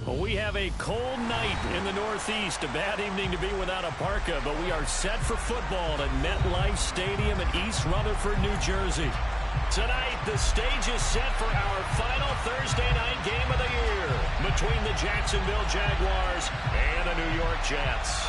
Well, we have a cold night in the Northeast. A bad evening to be without a parka, but we are set for football at MetLife Stadium in East Rutherford, New Jersey. Tonight, the stage is set for our final Thursday night game of the year between the Jacksonville Jaguars and the New York Jets.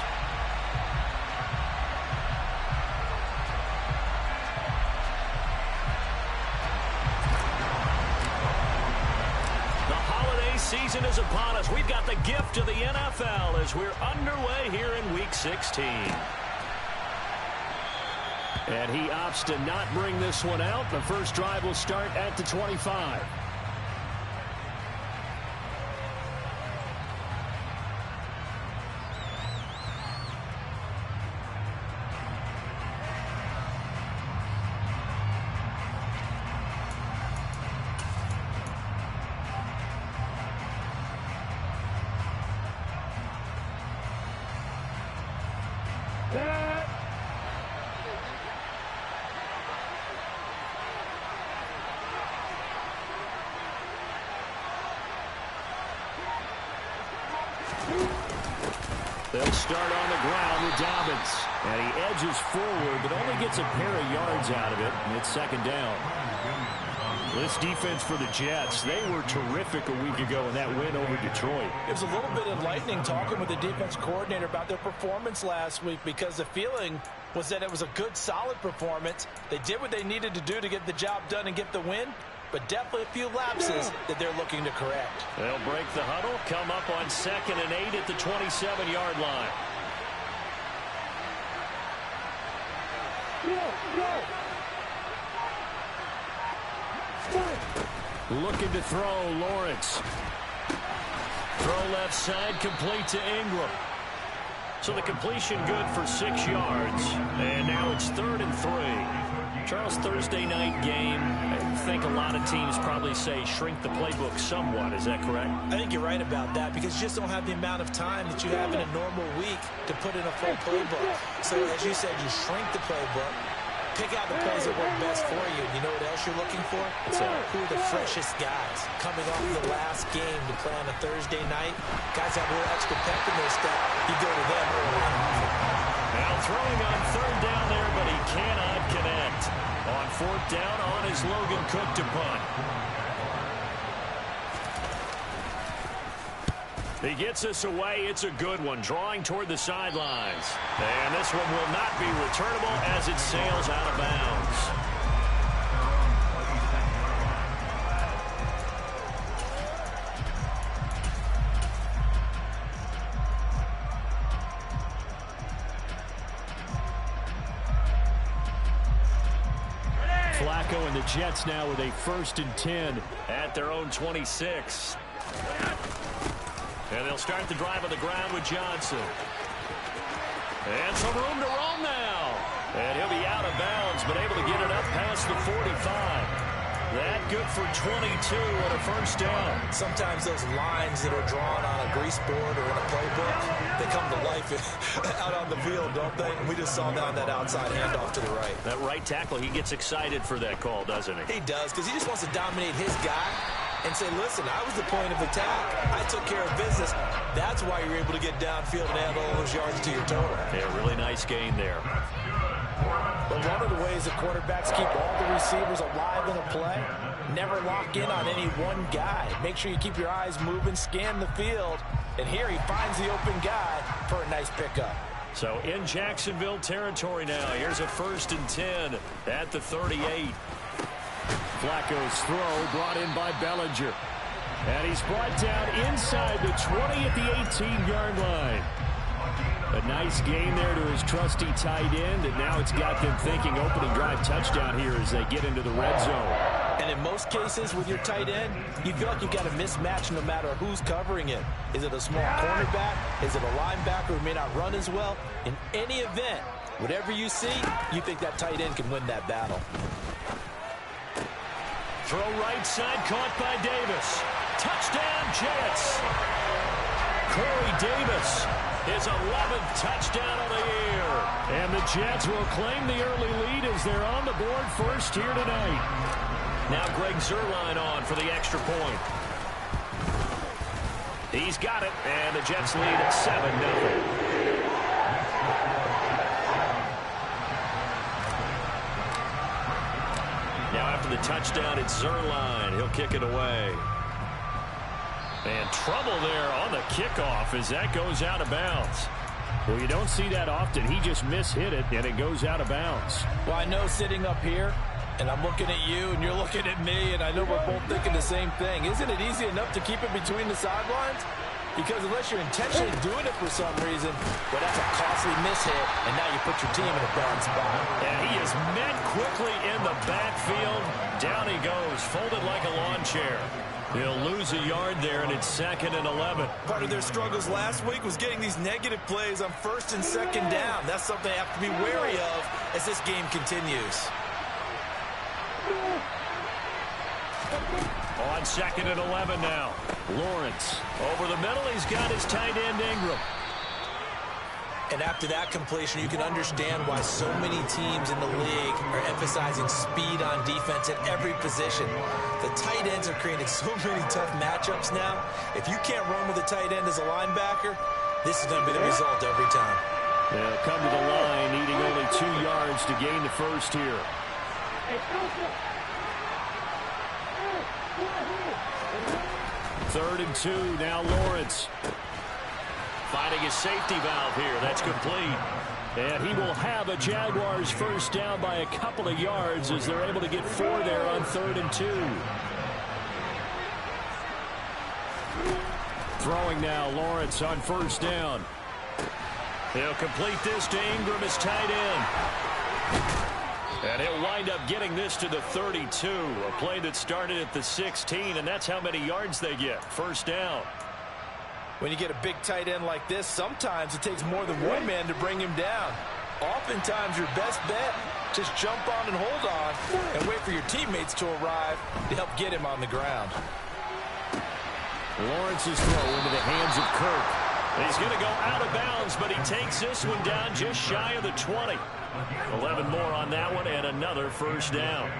Season is upon us. We've got the gift of the NFL as we're underway here in Week 16. And he opts to not bring this one out. The first drive will start at the 25. They'll start on the ground with Dobbins. And he edges forward, but only gets a pair of yards out of it. And it's second down. This defense for the Jets, they were terrific a week ago in that win over Detroit. It was a little bit enlightening talking with the defense coordinator about their performance last week, because the feeling was that it was a good, solid performance. They did what they needed to do to get the job done and get the win, but definitely a few lapses that they're looking to correct. They'll break the huddle, come up on 2nd and 8 at the 27-yard line. Looking to throw, Lawrence. Throw left side, complete to Ingram. So the completion good for 6 yards. And now it's 3rd and 3. Charles, Thursday night game, I think a lot of teams probably say shrink the playbook somewhat. Is that correct? I think you're right about that, because you just don't have the amount of time that you have in a normal week to put in a full playbook. So as you said, you shrink the playbook, pick out the plays that work best for you. You know what else you're looking for? Who are the freshest guys coming off the last game to play on a Thursday night? Guys have a little extra pep in their step. You go to them early and often. Now throwing on 3rd down there, but he cannot connect. On 4th down, on is Logan Cook to punt. He gets us away. It's a good one, drawing toward the sidelines. And this one will not be returnable as it sails out of bounds. Flacco and the Jets now with a 1st and 10 at their own 26. And they'll start the drive on the ground with Johnson. And some room to roam now. And he'll be out of bounds, but able to get it up past the 45. That good for 22 and a 1st down. Sometimes those lines that are drawn on a grease board or in a playbook, they come to life out on the field, don't they? And we just saw down that outside handoff to the right. That right tackle, he gets excited for that call, doesn't he? He does, because he just wants to dominate his guy and say, listen, I was the point of attack. I took care of business. That's why you're able to get downfield and add all those yards to your total. Yeah, really nice gain there. But one of the ways that quarterbacks keep all the receivers alive in a play, never lock in on any one guy. Make sure you keep your eyes moving, scan the field, And here he finds the open guy for a nice pickup. So in Jacksonville territory now. Here's a 1st and 10 at the 38. Flacco's throw brought in by Bellinger. And he's brought down inside the 20 at the 18-yard line. A nice gain there to his trusty tight end, and now it's got them thinking opening drive touchdown here as they get into the red zone. And in most cases with your tight end, you feel like you've got a mismatch no matter who's covering it. Is it a small cornerback? Is it a linebacker who may not run as well? In any event, whatever you see, you think that tight end can win that battle. Throw right side, caught by Davis. Touchdown, Jets. Corey Davis, his 11th touchdown of the year. And the Jets will claim the early lead as they're on the board first here tonight. Now Greg Zuerlein on for the extra point. He's got it, and the Jets lead at 7-0. Now after the touchdown, it's Zuerlein. He'll kick it away. And trouble there on the kickoff as that goes out of bounds. Well, you don't see that often. He just mishit it, and it goes out of bounds. Well, I know sitting up here, and I'm looking at you, and you're looking at me, and I know we're both thinking the same thing. Isn't it easy enough to keep it between the sidelines? Because unless you're intentionally doing it for some reason, well, that's a costly mishit, and now you put your team in a bad spot. And he is met quickly in the backfield. Down he goes, folded like a lawn chair. He'll lose a yard there, and it's 2nd and 11. Part of their struggles last week was getting these negative plays on 1st and 2nd down. That's something they have to be wary of as this game continues. On 2nd and 11 now. Lawrence over the middle. He's got his tight end Ingram. And after that completion, you can understand why so many teams in the league are emphasizing speed on defense at every position. The tight ends are creating so many tough matchups now. If you can't run with a tight end as a linebacker, this is going to be the result every time. They'll come to the line, needing only 2 yards to gain the first here. 3rd and 2, now Lawrence. Finding his safety valve here. That's complete. And he will have a Jaguars first down by a couple of yards as they're able to get 4 there on 3rd and 2. Throwing now, Lawrence on 1st down. He'll complete this to Ingram, his tight end. And he'll wind up getting this to the 32. A play that started at the 16, and that's how many yards they get. First down. When you get a big tight end like this, sometimes it takes more than one man to bring him down. Oftentimes, your best bet, just jump on and hold on and wait for your teammates to arrive to help get him on the ground. Lawrence's throw into the hands of Kirk. He's going to go out of bounds, but he takes this one down just shy of the 20. 11 more on that one, and another first down.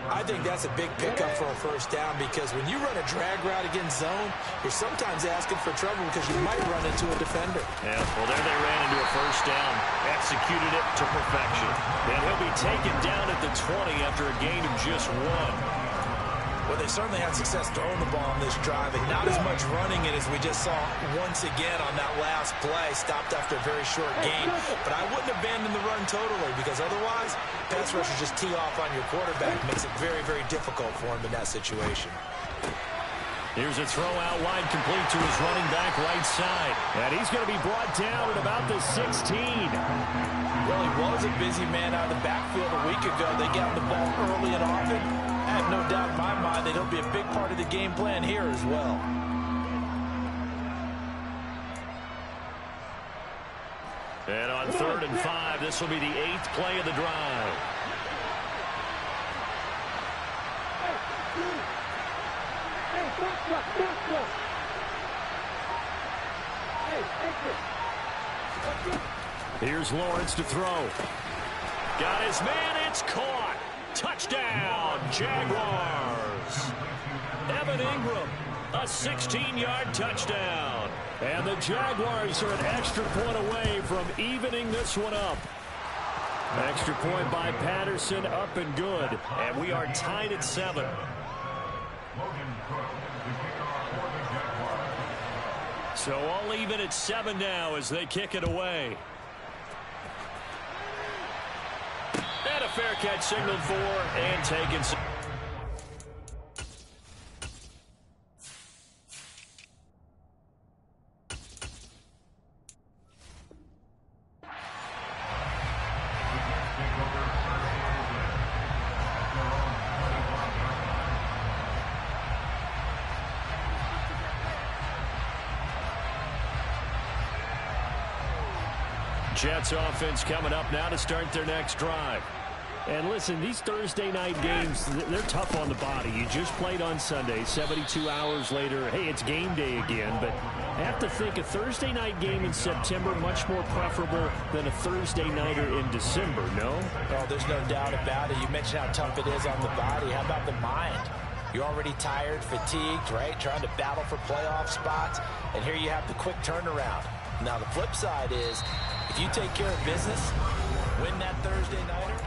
I think that's a big pickup for a first down because when you run a drag route against zone, you're sometimes asking for trouble because you might run into a defender. Yeah, well, there they ran into a first down, executed it to perfection. And he'll be taken down at the 20 after a gain of just 1. Well, they certainly had success throwing the ball on this drive, and not as much running it as we just saw once again on that last play. Stopped after a very short gain. But I wouldn't abandon the run totally because otherwise, pass rushers just tee off on your quarterback. Makes it very, very difficult for him in that situation. Here's a throw out wide, complete to his running back right side. And he's going to be brought down at about the 16. Well, he was a busy man out of the backfield a week ago. They got the ball early and often. I have no doubt in my mind that he'll be a big part of the game plan here as well. And on 3rd and 5, this will be the 8th play of the drive. Here's Lawrence to throw. Got his man, it's caught. Touchdown, Jaguars. Evan Ingram, a 16-yard touchdown. And the Jaguars are an extra point away from evening this one up. Extra point by Patterson, up and good. And we are tied at 7. 2 So all even at 7 now as they kick it away. And a fair catch signaled for and taken. Jets offense coming up now to start their next drive. And listen, these Thursday night games, they're tough on the body. You just played on Sunday, 72 hours later, hey, it's game day again. But I have to think a Thursday night game in September much more preferable than a Thursday nighter in December, no? Oh, there's no doubt about it. You mentioned how tough it is on the body. How about the mind? You're already tired, fatigued, right? Trying to battle for playoff spots. And here you have the quick turnaround. Now, the flip side is, if you take care of business, win that Thursday nighter.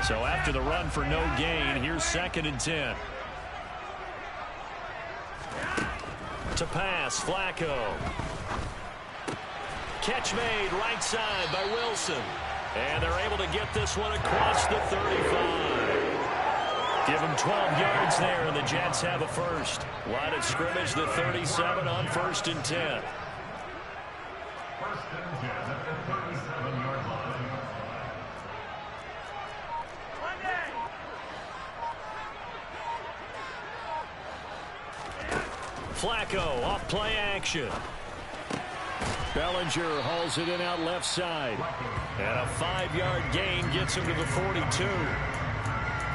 So after the run for no gain, here's 2nd and 10. To pass, Flacco. Catch made right side by Wilson. And they're able to get this one across the 35. Give them 12 yards there, and the Jets have a first. Line of scrimmage, the 37 on 1st and 10. 1st and 10 at the 37-yard line. Flacco off play action. Bellinger hauls it in out left side. And a 5-yard gain gets him to the 42.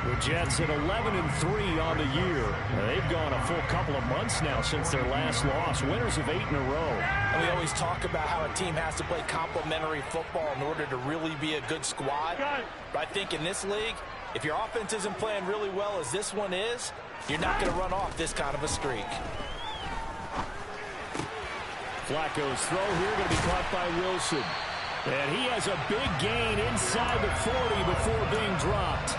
The Jets at 11-3 on the year. They've gone a full couple of months now since their last loss. Winners of 8 in a row. And we always talk about how a team has to play complementary football in order to really be a good squad. But I think in this league, if your offense isn't playing really well as this one is, you're not going to run off this kind of a streak. Flacco's throw here going to be caught by Wilson. And he has a big gain inside the 40 before being dropped.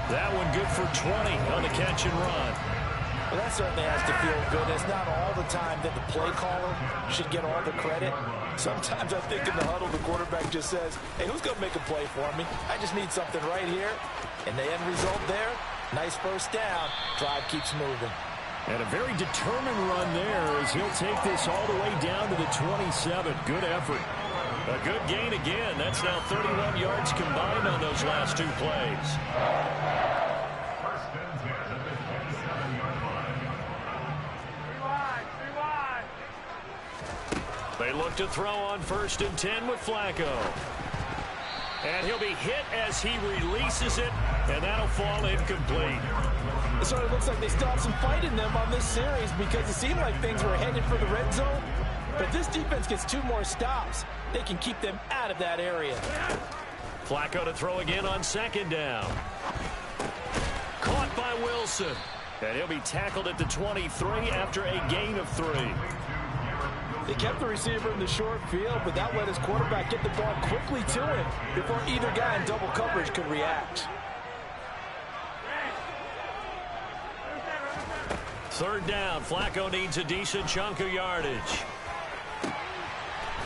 That one good for 20 on the catch and run. Well, that certainly has to feel good. It's not all the time that the play caller should get all the credit. Sometimes I think in the huddle, the quarterback just says, hey, who's going to make a play for me? I just need something right here. And the end result there, nice first down. Drive keeps moving. And a very determined run there as he'll take this all the way down to the 27. Good effort. A good gain again. That's now 31 yards combined on those last 2 plays. 1st and 10 at the 27-yard line. They look to throw on 1st and 10 with Flacco. And he'll be hit as he releases it, and that'll fall incomplete. It sort of looks like they still have some fight in them on this series because it seemed like things were headed for the red zone. But if this defense gets 2 more stops, they can keep them out of that area. Flacco to throw again on 2nd down. Caught by Wilson. And he'll be tackled at the 23 after a gain of 3. They kept the receiver in the short field, but that let his quarterback get the ball quickly to him before either guy in double coverage could react. 3rd down. Flacco needs a decent chunk of yardage.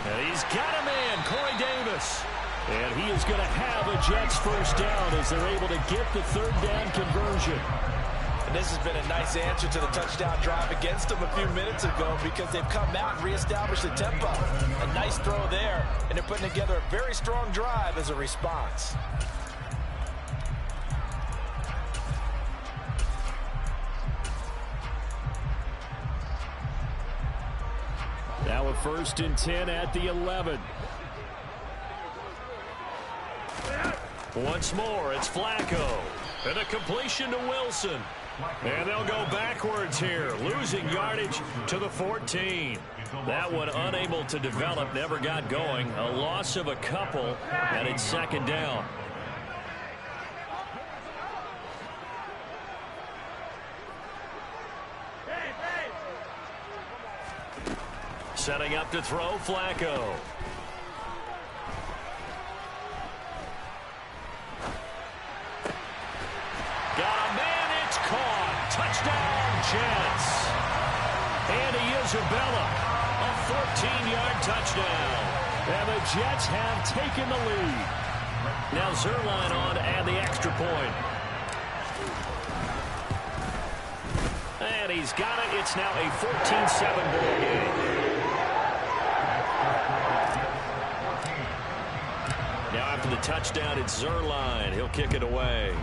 And he's got a man, Corey Davis. And he is going to have a Jets first down as they're able to get the 3rd down conversion. And this has been a nice answer to the touchdown drive against them a few minutes ago because they've come out and reestablished the tempo. A nice throw there, and they're putting together a very strong drive as a response. Now a 1st and 10 at the 11. Once more, it's Flacco. And a completion to Wilson. And they'll go backwards here, losing yardage to the 14. That one unable to develop, never got going. A loss of a couple, and it's 2nd down. Setting up to throw, Flacco. Got a man, it's caught. Isabella, a 14-yard touchdown. And the Jets have taken the lead. Now Zuerlein on to add the extra point. And he's got it. It's now a 14-7 ball game. Now after the touchdown, it's Zuerlein. He'll kick it away.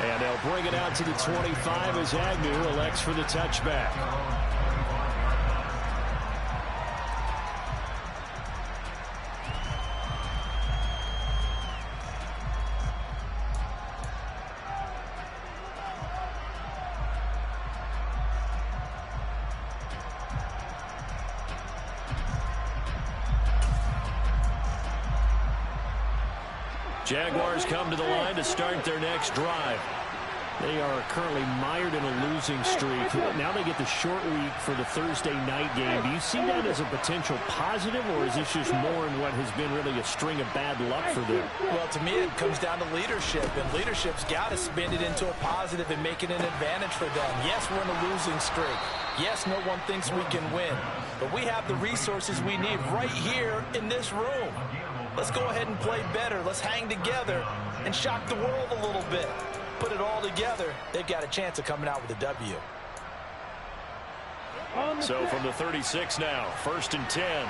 And they'll bring it out to the 25 as Agnew elects for the touchback. Jaguars come to the line to start their next drive. They are currently mired in a losing streak. Now they get the short week for the Thursday night game. Do you see that as a potential positive, or is this just more in what has been really a string of bad luck for them? Well, to me, it comes down to leadership, and leadership's got to spin it into a positive and make it an advantage for them. Yes, we're in a losing streak. Yes, no one thinks we can win, but we have the resources we need right here in this room. Let's go ahead and play better. Let's hang together and shock the world a little bit. Put it all together, they've got a chance of coming out with a W. So from the 36 now, 1st and 10.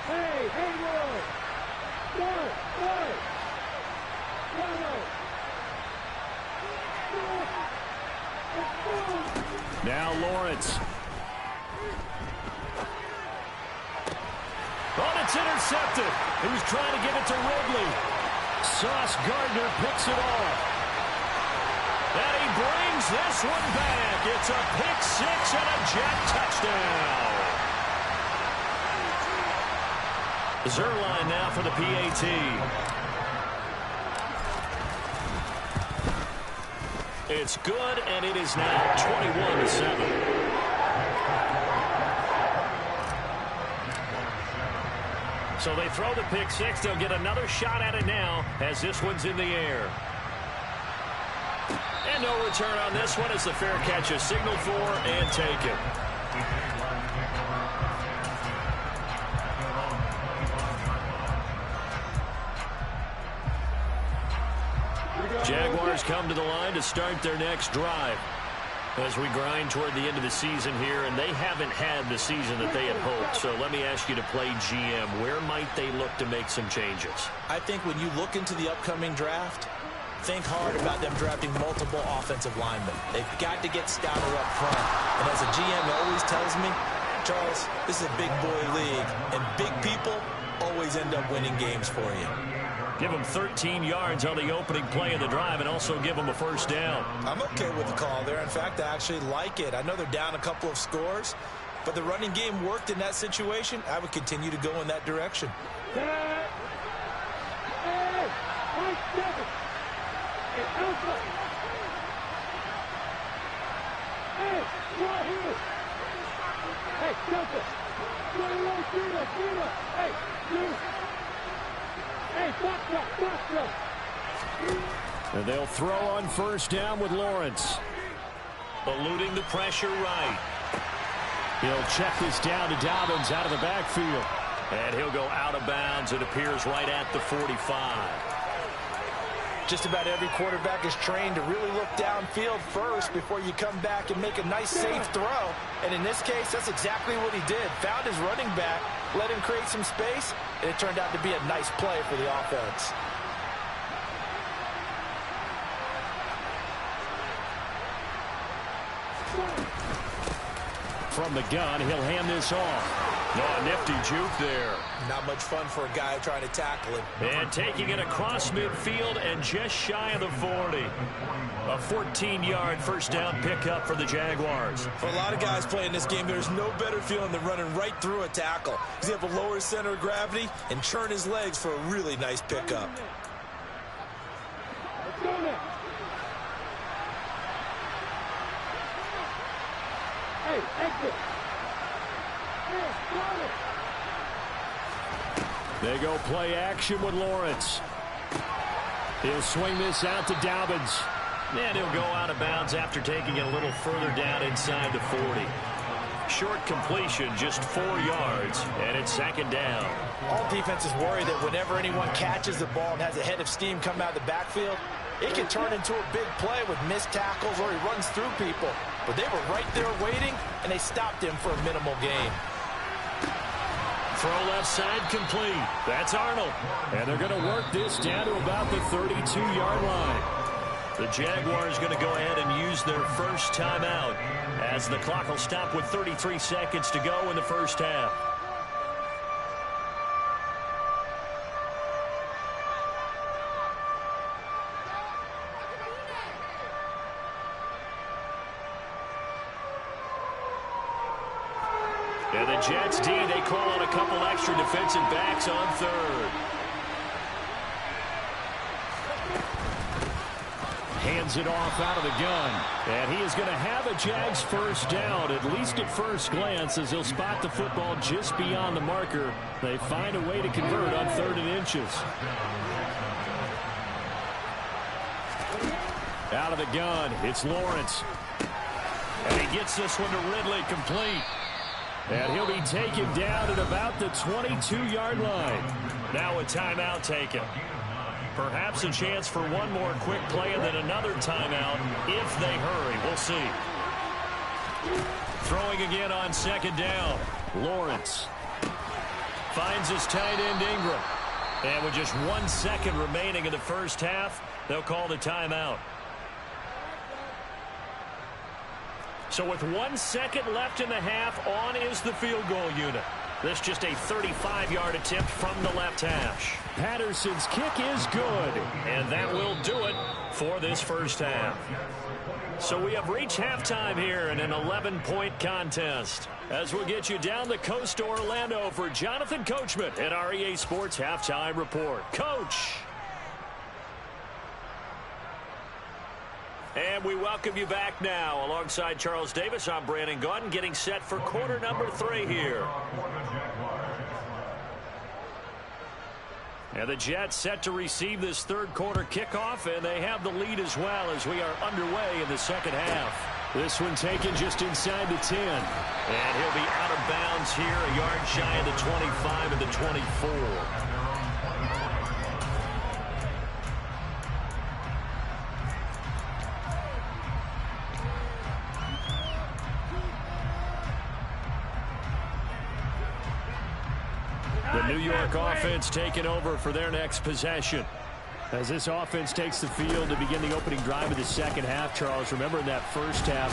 Hey, Roy! Now Lawrence. Oh, it's intercepted. He was trying to give it to Ridley. Sauce Gardner picks it off. And he brings this one back. It's a pick six and a Jet touchdown. Zuerlein now for the PAT. It's good, and it is now 21-7. So they throw the pick six. They'll get another shot at it now as this one's in the air. And no return on this one as the fair catch is signaled for and taken. Jaguars come to the line to start their next drive as we grind toward the end of the season here, and they haven't had the season that they had hoped. So let me ask you to play GM. Where might they look to make some changes? I think when you look into the upcoming draft, think hard about them drafting multiple offensive linemen. They've got to get stouter up front. And as a GM always tells me, Charles, this is a big boy league, and big people always end up winning games for you. Give them 13 yards on the opening play of the drive and also give them a first down. I'm okay with the call there. In fact, I actually like it. I know they're down a couple of scores, but the running game worked in that situation. I would continue to go in that direction. And they'll throw on first down with Lawrence. Eluding the pressure right. He'll check this down to Dobbins out of the backfield. And he'll go out of bounds. It appears right at the 45. Just about every quarterback is trained to really look downfield first before you come back and make a nice, safe throw. And in this case, that's exactly what he did. Found his running back, let him create some space, and it turned out to be a nice play for the offense. From the gun, he'll hand this off. Oh, a nifty juke there. Not much fun for a guy trying to tackle him. And taking it across midfield and just shy of the 40. A 14-yard first down pickup for the Jaguars. For a lot of guys playing this game, there's no better feeling than running right through a tackle. He's able to lower his center of gravity and churn his legs for a really nice pickup. Let's go now. Hey, exit. They go play action with Lawrence. He'll swing this out to Dobbins. And he'll go out of bounds after taking it a little further down inside the 40. Short completion, just 4 yards, and it's second down. All defenses worry that whenever anyone catches the ball and has a head of steam come out of the backfield, it can turn into a big play with missed tackles or he runs through people. But they were right there waiting, and they stopped him for a minimal gain. Throw left side complete. That's Arnold. And they're going to work this down to about the 32-yard line. The Jaguars going to go ahead and use their first timeout as the clock will stop with 33 seconds to go in the first half. And the Jets D, they call on a couple extra defensive backs on third. Hands it off out of the gun. And he is going to have a Jags first down, at least at first glance, as he'll spot the football just beyond the marker. They find a way to convert on 3rd and inches. Out of the gun, it's Lawrence. And he gets this one to Ridley, complete. And he'll be taken down at about the 22-yard line. Now a timeout taken. Perhaps a chance for one more quick play and then another timeout if they hurry. We'll see. Throwing again on second down. Lawrence finds his tight end Ingram. And with just 1 second remaining in the first half, they'll call the timeout. So with 1 second left in the half, on is the field goal unit. This just a 35-yard attempt from the left hash. Patterson's kick is good. And that will do it for this first half. So we have reached halftime here in an 11-point contest. As we'll get you down the coast to Orlando for Jonathan Coachman at our EA Sports Halftime Report. Coach. And we welcome you back now. Alongside Charles Davis, I'm Brandon Gaudin, getting set for quarter number 3 here. And the Jets set to receive this third quarter kickoff, and they have the lead as well as we are underway in the second half. This one taken just inside the 10. And he'll be out of bounds here, a yard shy of the 25 and the 24. The New York offense taking over for their next possession. As this offense takes the field to begin the opening drive of the second half, Charles, remember in that first half,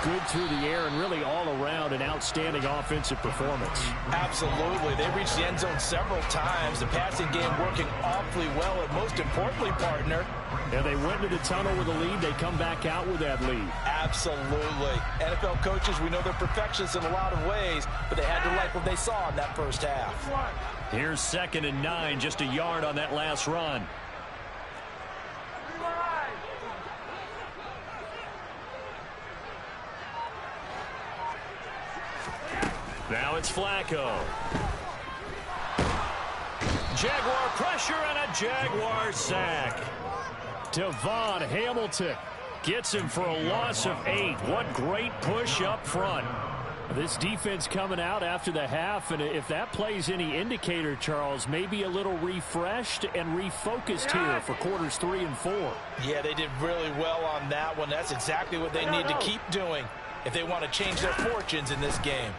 good through the air and really all around an outstanding offensive performance. Absolutely. They reached the end zone several times. The passing game working awfully well, and most importantly, partner. And they went to the tunnel with a lead. They come back out with that lead. Absolutely. NFL coaches, we know they're perfectionists in a lot of ways, but they had to like what they saw in that first half. Here's 2nd and 9, just a yard on that last run. Now it's Flacco. Jaguar pressure and a Jaguar sack. Devon Hamilton gets him for a loss of 8. What great push up front. This defense coming out after the half, and if that plays any indicator, Charles, maybe a little refreshed and refocused here for quarters 3 and 4. Yeah, they did really well on that one. That's exactly what they need to keep doing if they want to change their fortunes in this game.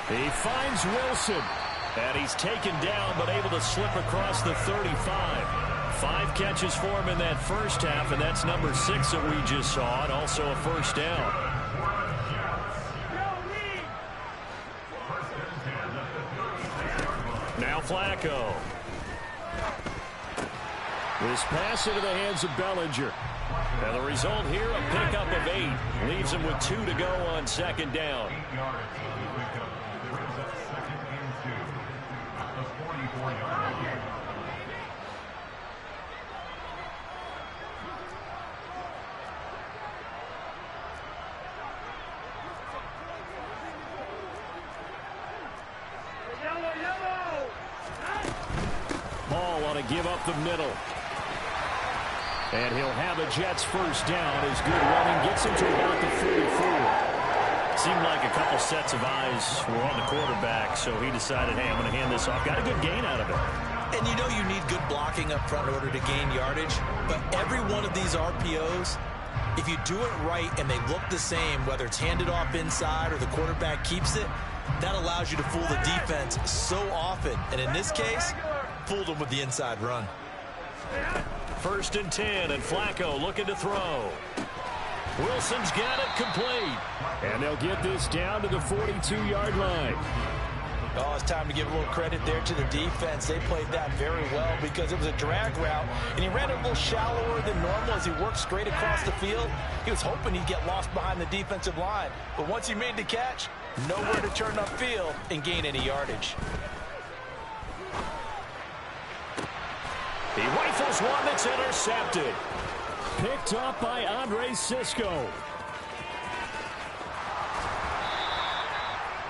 He finds Wilson. And he's taken down but able to slip across the 35. 5 catches for him in that first half, and that's number 6 that we just saw, and also a first down. Now Flacco. This pass into the hands of Bellinger. And the result here, a pickup of 8. Leaves him with 2 to go on second down. call on a give up the middle. And he'll have a Jets first down as good running gets him to about the 44. Seemed like a couple sets of eyes were on the quarterback, so he decided, hey, I'm going to hand this off. Got a good gain out of it. And you know you need good blocking up front in order to gain yardage, but every one of these RPOs, if you do it right and they look the same, whether it's handed off inside or the quarterback keeps it, that allows you to fool the defense so often. And in this case, fooled them with the inside run. 1st and 10, and Flacco looking to throw. Wilson's got it complete. And they'll get this down to the 42-yard line. Oh, it's time to give a little credit there to the defense. They played that very well because it was a drag route, and he ran it a little shallower than normal as he worked straight across the field. He was hoping he'd get lost behind the defensive line, but once he made the catch, nowhere to turn upfield and gain any yardage. He rifles one that's intercepted. Picked up by Andre Cisco.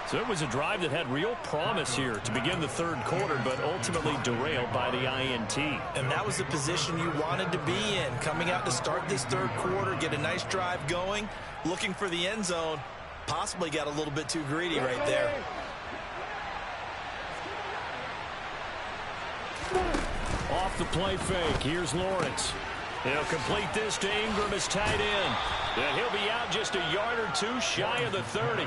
So it was a drive that had real promise here to begin the 3rd quarter, but ultimately derailed by the INT. And that was the position you wanted to be in, coming out to start this 3rd quarter, get a nice drive going, looking for the end zone. Possibly got a little bit too greedy right there. Off the play fake. Here's Lawrence. He'll complete this to Ingram as tight end. And he'll be out just a yard or two shy of the 30.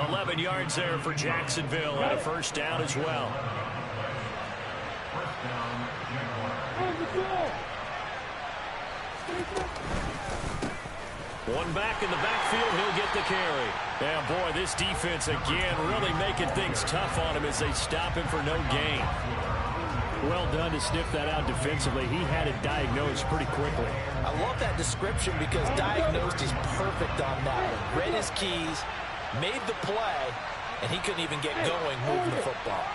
11 yards there for Jacksonville and a first down as well. One back in the backfield, he'll get the carry. And boy, this defense again really making things tough on him as they stop him for no gain. Well done to sniff that out defensively. He had it diagnosed pretty quickly. I love that description because diagnosed is perfect on that one. Read his keys, made the play, and he couldn't even get going moving the football.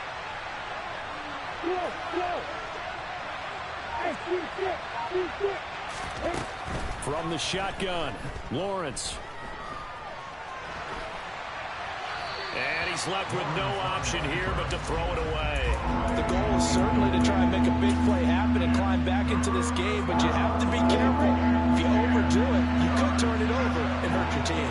From the shotgun, Lawrence. And he's left with no option here but to throw it away. The goal is certainly to try and make a big play happen and climb back into this game, but you have to be careful. If you overdo it, you could turn it over and hurt your team.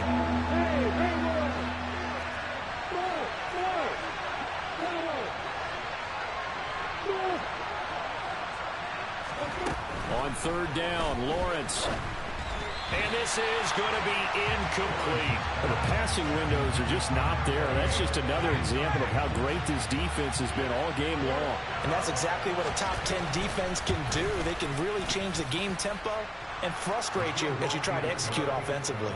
On 3rd down, Lawrence. And this is going to be incomplete. The passing windows are just not there. That's just another example of how great this defense has been all game long. And that's exactly what a top 10 defense can do. They can really change the game tempo and frustrate you as you try to execute offensively.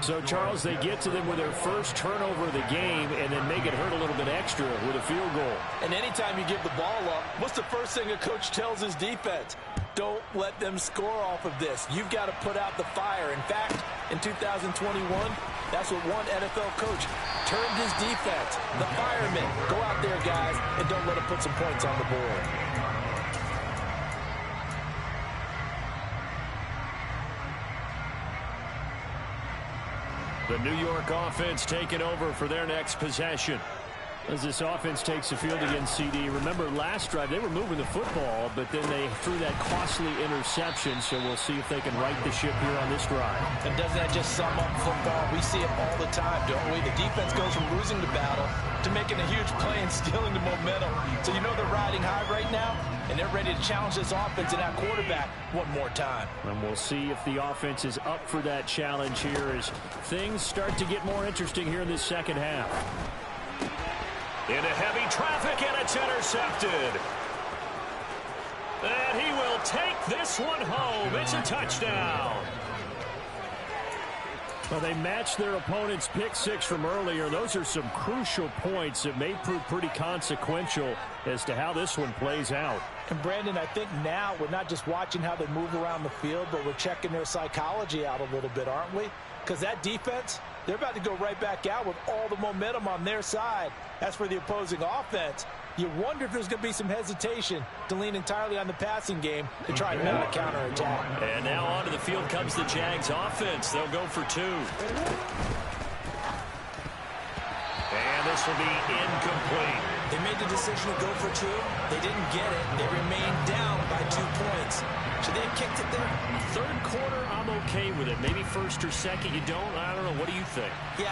So, Charles, they get to them with their first turnover of the game and then make it hurt a little bit extra with a field goal. And anytime you give the ball up, what's the first thing a coach tells his defense? Don't let them score off of this. You've got to put out the fire. In fact, in 2021, that's what one NFL coach termed his defense. The firemen. Go out there, guys, and don't let them put some points on the board. The New York offense taking over for their next possession. As this offense takes the field against CD, remember last drive they were moving the football, but then they threw that costly interception, so we'll see if they can right the ship here on this drive. And doesn't that just sum up football? We see it all the time, don't we? The defense goes from losing the battle to making a huge play and stealing the momentum. So you know they're riding high right now, and they're ready to challenge this offense and that quarterback one more time. And we'll see if the offense is up for that challenge here as things start to get more interesting here in this second half. Into heavy traffic, and it's intercepted. And he will take this one home. It's a touchdown. Well, they matched their opponent's pick six from earlier. Those are some crucial points that may prove pretty consequential as to how this one plays out. And, Brandon, I think now we're not just watching how they move around the field, but we're checking their psychology out a little bit, aren't we? Because that defense, they're about to go right back out with all the momentum on their side. As for the opposing offense, you wonder if there's going to be some hesitation to lean entirely on the passing game to try and mount a counterattack. And now onto the field comes the Jags offense. They'll go for two. And this will be incomplete. They made the decision to go for 2. They didn't get it. They remained down by 2 points. Should they have kicked it there? Third quarter, I'm okay with it. Maybe first or second, you don't. I don't know. What do you think? Yeah,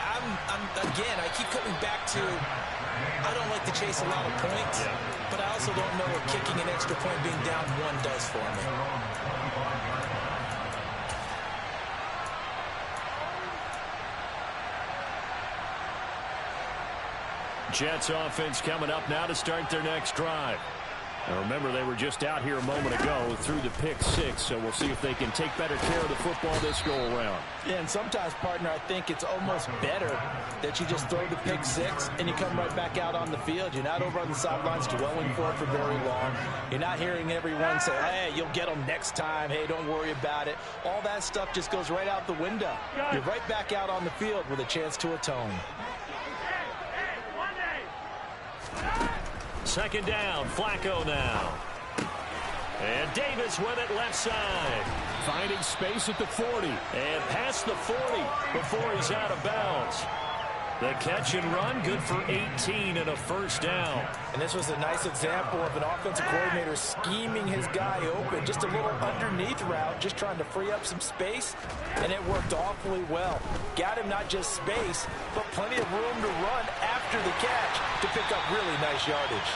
again, I keep coming back to I don't like to chase a lot of points, but I also don't know what kicking an extra point being down 1 does for me. Jets offense coming up now to start their next drive. Now remember, they were just out here a moment ago through the pick-6, so we'll see if they can take better care of the football this go-around. Yeah, and sometimes, partner, I think it's almost better that you just throw the pick-6 and you come right back out on the field. You're not over on the sidelines dwelling for it for very long. You're not hearing everyone say, hey, you'll get them next time. Hey, don't worry about it. All that stuff just goes right out the window. You're right back out on the field with a chance to atone. Second down, Flacco now. And Davis with it left side. Finding space at the 40. And past the 40 before he's out of bounds. The catch and run, good for 18 and a first down. And this was a nice example of an offensive coordinator scheming his guy open. Just a little underneath route, just trying to free up some space. And it worked awfully well. Got him not just space, but plenty of room to run after the catch to pick up really nice yardage.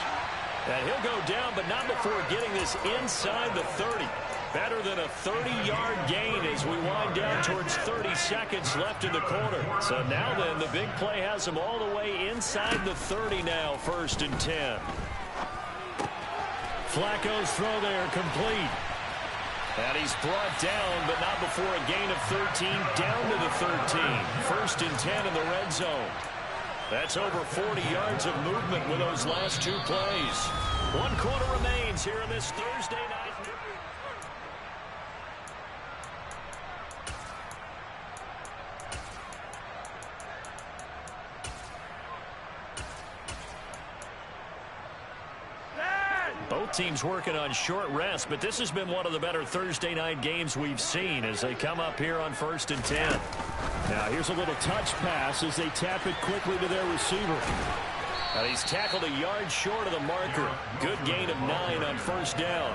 And he'll go down, but not before getting this inside the 30. Better than a 30-yard gain as we wind down towards 30 seconds left in the quarter. So now then, the big play has him all the way inside the 30 now, 1st and 10. Flacco's throw there complete. And he's brought down, but not before a gain of 13, down to the 13. 1st and 10 in the red zone. That's over 40 yards of movement with those last 2 plays. 1 quarter remains here in this Thursday night. Both teams working on short rest, but this has been one of the better Thursday night games we've seen as they come up here on 1st and 10. Now here's a little touch pass as they tap it quickly to their receiver. And he's tackled a yard short of the marker. Good gain of 9 on 1st down.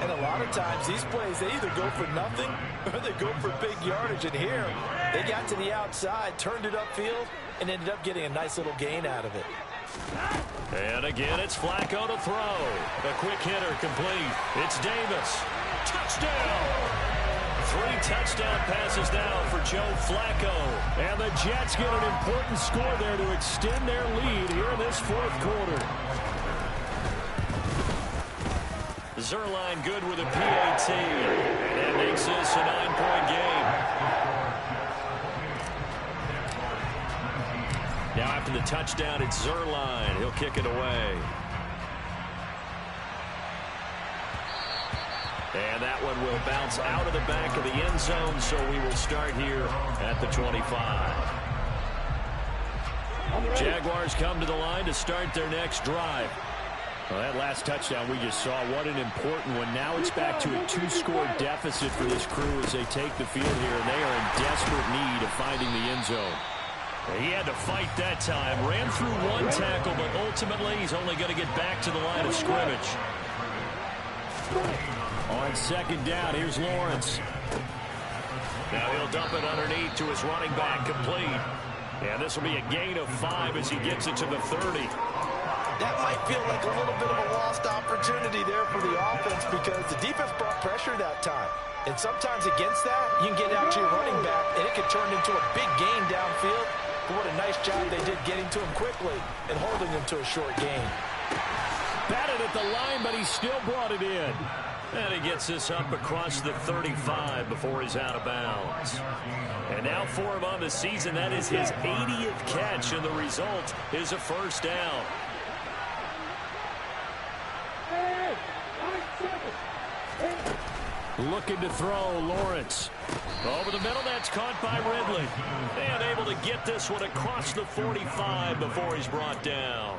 And a lot of times these plays, they either go for nothing or they go for big yardage. And here, they got to the outside, turned it upfield, and ended up getting a nice little gain out of it. And again, it's Flacco to throw. The quick hitter complete. It's Davis. Touchdown! 3 touchdown passes now for Joe Flacco. And the Jets get an important score there to extend their lead here in this 4th quarter. Zuerlein good with a PAT. And that makes this a 9-point game. Now after the touchdown, it's Zuerlein. He'll kick it away. And that one will bounce out of the back of the end zone, so we will start here at the 25. Jaguars come to the line to start their next drive. Well, that last touchdown we just saw, what an important one. Now it's back to a 2-score deficit for this crew as they take the field here, and they are in desperate need of finding the end zone. He had to fight that time. Ran through 1 tackle, but ultimately he's only going to get back to the line of scrimmage. On 2nd down, here's Lawrence. Now he'll dump it underneath to his running back, complete. And this will be a gain of 5 as he gets it to the 30. That might feel like a little bit of a lost opportunity there for the offense because the defense brought pressure that time. And sometimes against that, you can get out to your running back, and it could turn into a big gain downfield. But what a nice job they did getting to him quickly and holding him to a short gain. Batted at the line, but he still brought it in. And he gets this up across the 35 before he's out of bounds. And now for him on the season, that is his 80th catch, and the result is a 1st down. Looking to throw, Lawrence. Over the middle, that's caught by Ridley. And able to get this one across the 45 before he's brought down.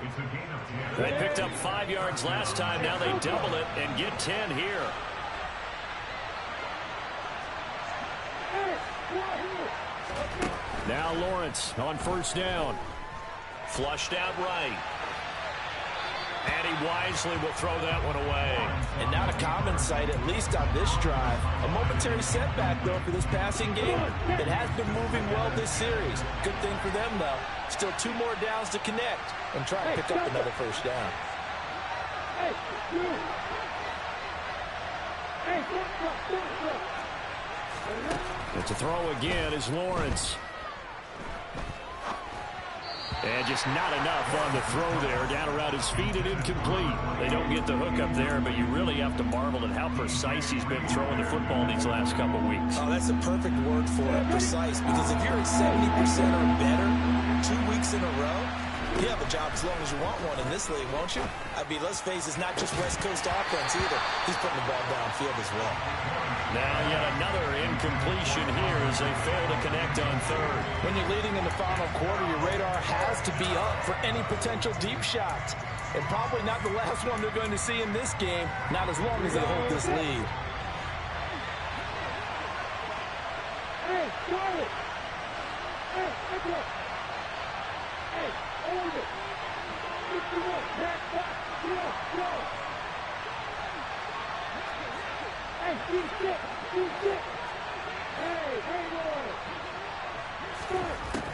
They picked up 5 yards last time. Now they double it and get 10 here. Now Lawrence on 1st down. Flushed out right. And he wisely will throw that one away. And not a common sight, at least on this drive. A momentary setback, though, for this passing game that has been moving well this series. Good thing for them, though. Still 2 more downs to connect and try to pick up another first down. But to throw again is Lawrence. And just not enough on the throw there. Down around his feet and incomplete. They don't get the hook up there, but you really have to marvel at how precise he's been throwing the football these last couple weeks. Oh, that's a perfect word for it, precise. Because if you're at 70% or better 2 weeks in a row, you have a job as long as you want one in this league, won't you? I mean, let's face it, it's not just West Coast offense either. He's putting the ball downfield as well. Now yet another incompletion here as they fail to connect on third. When you're leading in the final quarter, your radar has to be up for any potential deep shots. And probably not the last one they're going to see in this game, not as long as they hold this lead. Hey, Charlie! Hey, hey, hey, hold it! Get the one, back, go! Hey, D6! Hey, Lawrence!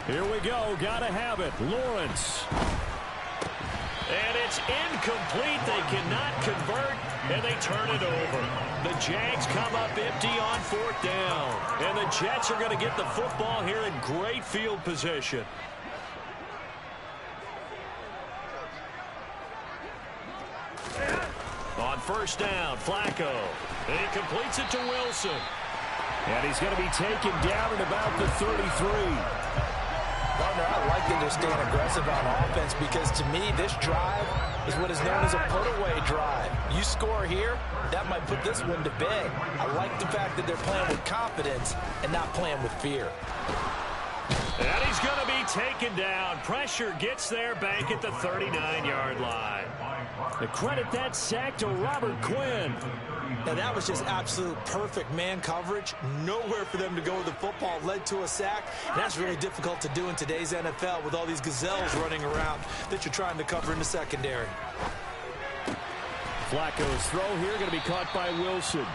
Here we go, gotta have it. Lawrence. And it's incomplete. They cannot convert, and they turn it over. The Jags come up empty on 4th down. And the Jets are going to get the football here in great field position. On 1st down, Flacco. And he completes it to Wilson. And he's going to be taken down at about the 33. Partner, I like that they're staying aggressive on offense because, to me, this drive is what is known as a put-away drive. You score here, that might put this one to bed. I like the fact that they're playing with confidence and not playing with fear. And he's going to be taken down. Pressure gets there back at the 39-yard line. To credit that sack to Robert Quinn. And that was just absolute perfect man coverage. Nowhere for them to go with the football. Led to a sack. And that's really difficult to do in today's NFL with all these gazelles running around that you're trying to cover in the secondary. Flacco's throw here going to be caught by Wilson.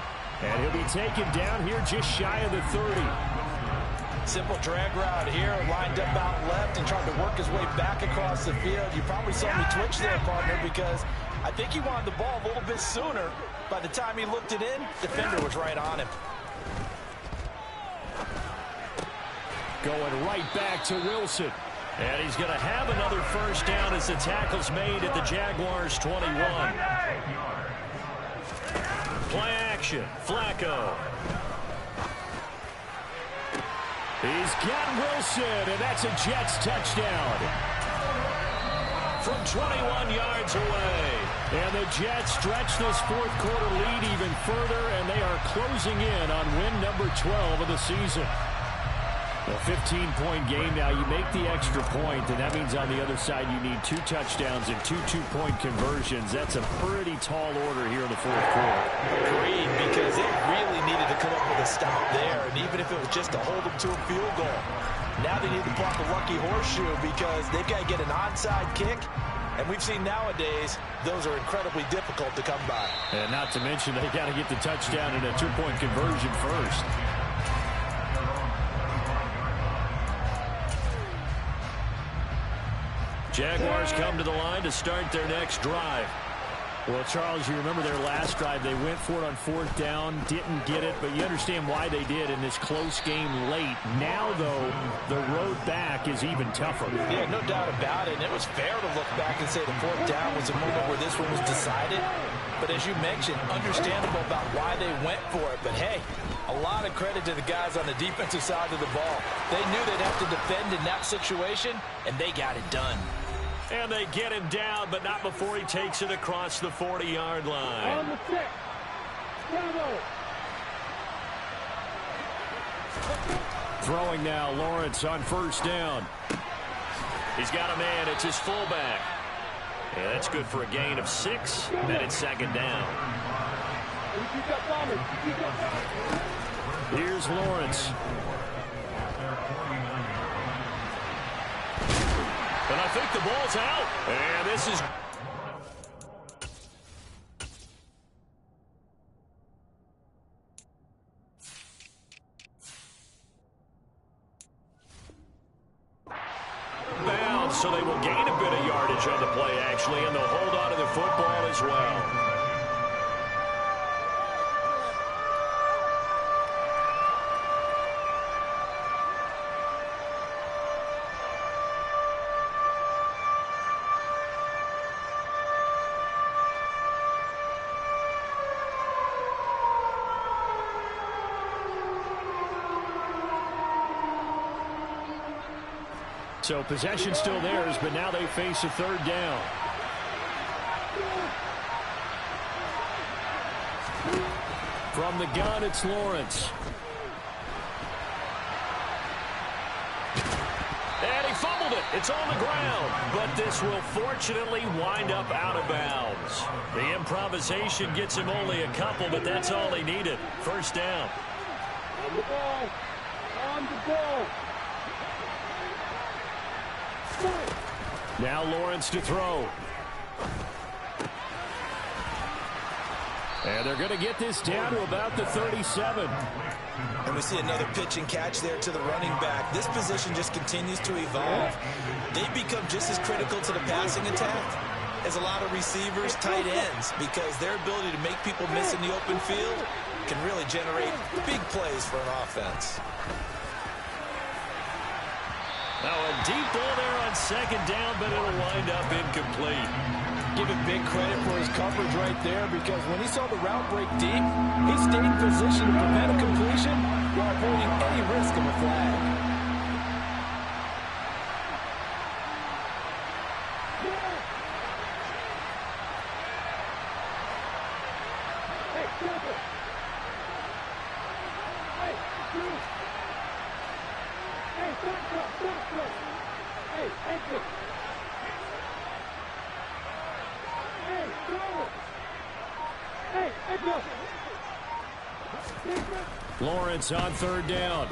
And he'll be taken down here just shy of the 30. Simple drag route here, lined up out left and trying to work his way back across the field. You probably saw me twitch there, partner, because I think he wanted the ball a little bit sooner. By the time he looked it in, defender was right on him. Going right back to Wilson. And he's going to have another first down as the tackle's made at the Jaguars' 21. Play action, Flacco. He's got Wilson, and that's a Jets touchdown. From 21 yards away. And the Jets stretch this 4th quarter lead even further, and they are closing in on win number 12 of the season. A 15-point game now. You make the extra point, and that means on the other side you need 2 touchdowns and 2 two-point conversions. That's a pretty tall order here in the 4th quarter. Agreed, because they really needed to come up with a stop there, and even if it was just to hold them to a field goal. Now they need to block the lucky horseshoe because they've got to get an onside kick, and we've seen nowadays those are incredibly difficult to come by. And not to mention they got to get the touchdown and a 2-point conversion first. Jaguars come to the line to start their next drive. Well, Charles, you remember their last drive. They went for it on 4th down, didn't get it, but you understand why they did in this close game late. Now, though, the road back is even tougher. Yeah, no doubt about it. And it was fair to look back and say the 4th down was a moment where this one was decided. But as you mentioned, understandable about why they went for it. But, hey, a lot of credit to the guys on the defensive side of the ball. They knew they'd have to defend in that situation, and they got it done. And they get him down, but not before he takes it across the 40-yard line. On the 6. Bravo. Throwing now, Lawrence on 1st down. He's got a man. It's his fullback. Yeah, that's good for a gain of 6. Then it's 2nd down. Here's Lawrence. And I think the ball's out. And this is... so they will gain a bit of yardage on the play, actually, and they'll hold on to the football as well. So possession still theirs, but now they face a third down. From the gun, it's Lawrence. And he fumbled it. It's on the ground. But this will fortunately wind up out of bounds. The improvisation gets him only a couple, but that's all he needed. First down. On the ball. On the ball. Now Lawrence to throw. And they're going to get this down to about the 37. And we see another pitch and catch there to the running back. This position just continues to evolve. They become just as critical to the passing attack as a lot of receivers, tight ends, because their ability to make people miss in the open field can really generate big plays for an offense. Now a deep ball there on second down, but it'll wind up incomplete. Give him big credit for his coverage right there, because when he saw the route break deep, he stayed in position to prevent a completion while avoiding any risk of a flag. Lawrence on third down.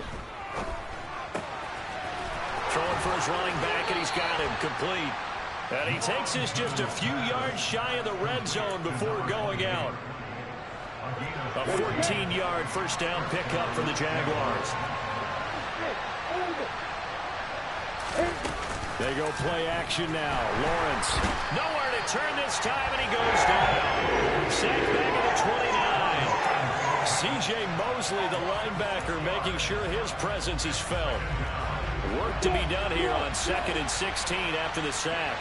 Throwing for his running back, and he's got him complete. And he takes this just a few yards shy of the red zone before going out. A 14-yard first down pickup for the Jaguars. They go play action now. Lawrence nowhere to turn this time, and he goes down. Sacked back at the 29. C.J. Mosley, the linebacker, making sure his presence is felt. Work to be done here on 2nd and 16 after the sack.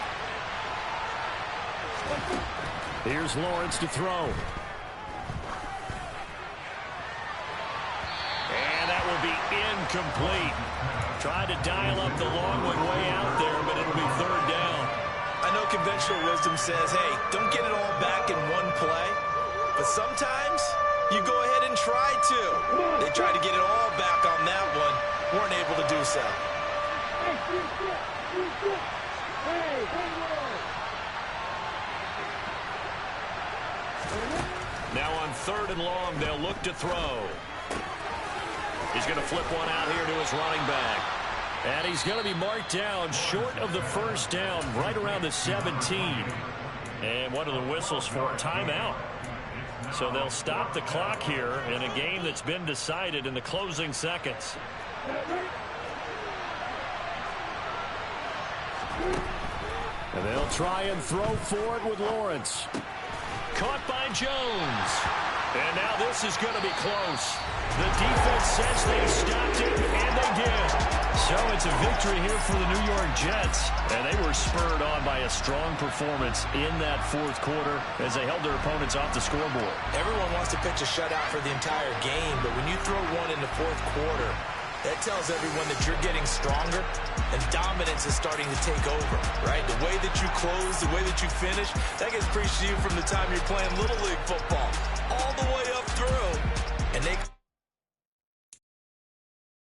Here's Lawrence to throw. And that will be incomplete. Tried to dial up the long one way out there, but it'll be third down. I know conventional wisdom says, hey, don't get it all back in one play. But sometimes you go ahead and try to. They tried to get it all back on that one. Weren't able to do so. Now on 3rd and long, they'll look to throw. He's going to flip one out here to his running back. And he's going to be marked down short of the first down, right around the 17. And what are the whistles for? Timeout. So they'll stop the clock here in a game that's been decided in the closing seconds. And they'll try and throw for it with Lawrence. Caught by Jones. And now this is going to be close. The defense says they stopped it, and they did. So it's a victory here for the New York Jets. And they were spurred on by a strong performance in that 4th quarter as they held their opponents off the scoreboard. Everyone wants to pitch a shutout for the entire game, but when you throw one in the 4th quarter, that tells everyone that you're getting stronger and dominance is starting to take over, right? The way that you close, the way that you finish, that gets preached to you from the time you're playing Little League football all the way up through. And they